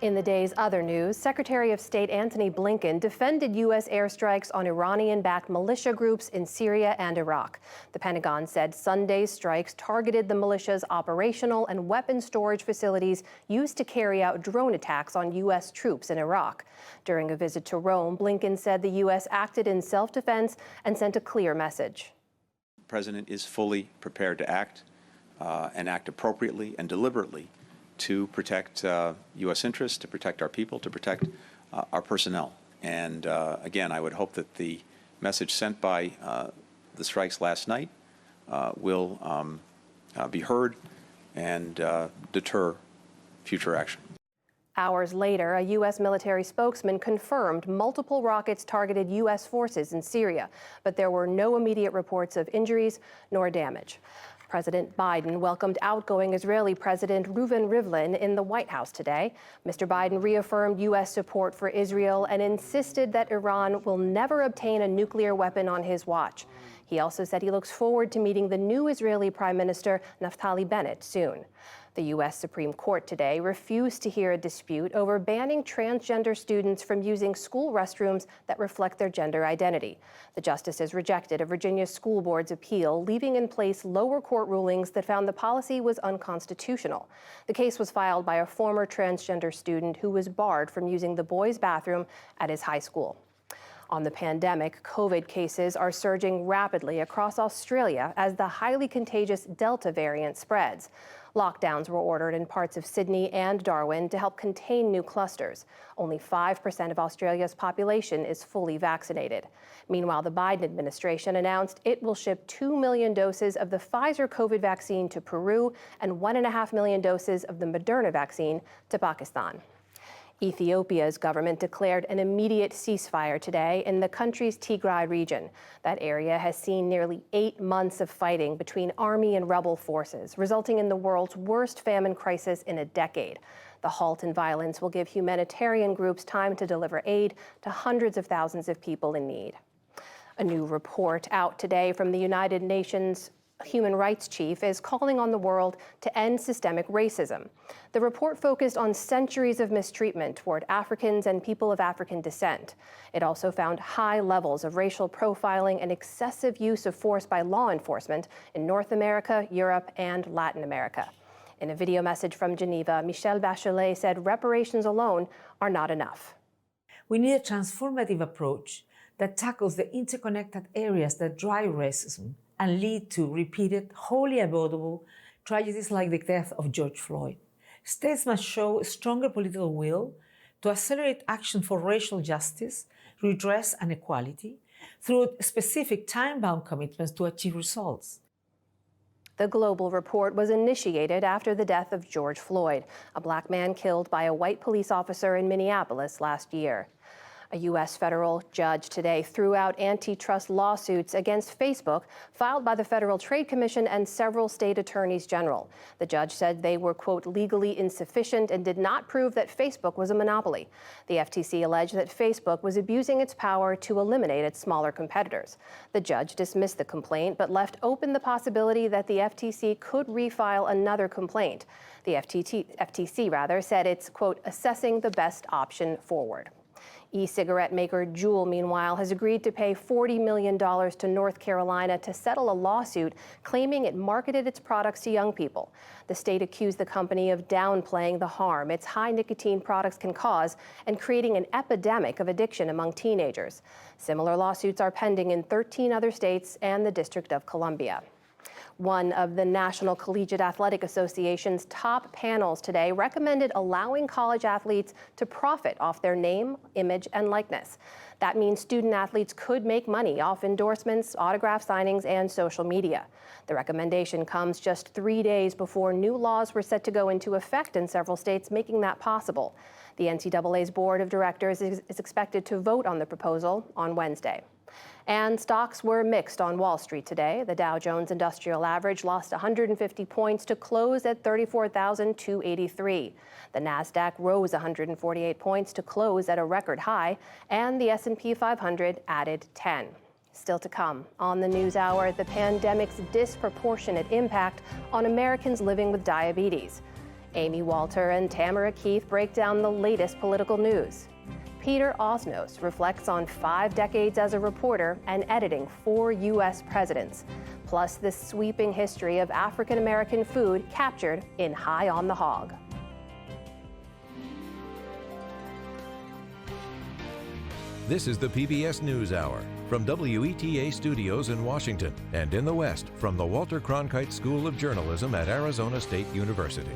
In the day's other news, Secretary of State Antony Blinken defended U.S. airstrikes on Iranian-backed militia groups in Syria and Iraq. The Pentagon said Sunday's strikes targeted the militia's operational and weapon storage facilities used to carry out drone attacks on U.S. troops in Iraq. During a visit to Rome, Blinken said the U.S. acted in self-defense and sent a clear message. The President is fully prepared to act and act appropriately and deliberately to protect U.S. interests, to protect our people, to protect our personnel. And again, I would hope that the message sent by the strikes last night will be heard and deter future action. Hours later, a U.S. military spokesman confirmed multiple rockets targeted U.S. forces in Syria, but there were no immediate reports of injuries nor damage. President Biden welcomed outgoing Israeli President Reuven Rivlin in the White House today. Mr. Biden reaffirmed U.S. support for Israel and insisted that Iran will never obtain a nuclear weapon on his watch. He also said he looks forward to meeting the new Israeli Prime Minister Naftali Bennett soon. The U.S. Supreme Court today refused to hear a dispute over banning transgender students from using school restrooms that reflect their gender identity. The justices rejected a Virginia school board's appeal, leaving in place lower court rulings that found the policy was unconstitutional. The case was filed by a former transgender student who was barred from using the boys' bathroom at his high school. On the pandemic, COVID cases are surging rapidly across Australia as the highly contagious Delta variant spreads. Lockdowns were ordered in parts of Sydney and Darwin to help contain new clusters. Only 5% of Australia's population is fully vaccinated. Meanwhile, the Biden administration announced it will ship 2 million doses of the Pfizer COVID vaccine to Peru and 1.5 million doses of the Moderna vaccine to Pakistan. Ethiopia's government declared an immediate ceasefire today in the country's Tigray region. That area has seen nearly 8 months of fighting between army and rebel forces, resulting in the world's worst famine crisis in a decade. The halt in violence will give humanitarian groups time to deliver aid to hundreds of thousands of people in need. A new report out today from the United Nations Human Rights Chief is calling on the world to end systemic racism. The report focused on centuries of mistreatment toward Africans and people of African descent. It also found high levels of racial profiling and excessive use of force by law enforcement in North America, Europe, and Latin America. In a video message from Geneva, Michelle Bachelet said reparations alone are not enough. We need a transformative approach that tackles the interconnected areas that drive racism and lead to repeated, wholly avoidable tragedies like the death of George Floyd. States must show a stronger political will to accelerate action for racial justice, redress, and equality through specific time-bound commitments to achieve results. The Global Report was initiated after the death of George Floyd, a black man killed by a white police officer in Minneapolis last year. A U.S. federal judge today threw out antitrust lawsuits against Facebook filed by the Federal Trade Commission and several state attorneys general. The judge said they were, quote, legally insufficient and did not prove that Facebook was a monopoly. The FTC alleged that Facebook was abusing its power to eliminate its smaller competitors. The judge dismissed the complaint but left open the possibility that the FTC could refile another complaint. The FTC said it's, quote, assessing the best option forward. E-cigarette maker Juul, meanwhile, has agreed to pay $40 million to North Carolina to settle a lawsuit claiming it marketed its products to young people. The state accused the company of downplaying the harm its high nicotine products can cause and creating an epidemic of addiction among teenagers. Similar lawsuits are pending in 13 other states and the District of Columbia. One of the National Collegiate Athletic Association's top panels today recommended allowing college athletes to profit off their name, image, and likeness. That means student athletes could make money off endorsements, autograph signings, and social media. The recommendation comes just 3 days before new laws were set to go into effect in several states, making that possible. The NCAA's Board of Directors is expected to vote on the proposal on Wednesday. And stocks were mixed on Wall Street today. The Dow Jones Industrial Average lost 150 points to close at 34,283. The Nasdaq rose 148 points to close at a record high, and the S&P 500 added 10. Still to come on the NewsHour, the pandemic's disproportionate impact on Americans living with diabetes. Amy Walter and Tamara Keith break down the latest political news. Peter Osnos reflects on 5 decades as a reporter and editing 4 U.S. presidents, plus the sweeping history of African American food captured in High on the Hog. This is the PBS NewsHour from WETA Studios in Washington and in the West from the Walter Cronkite School of Journalism at Arizona State University.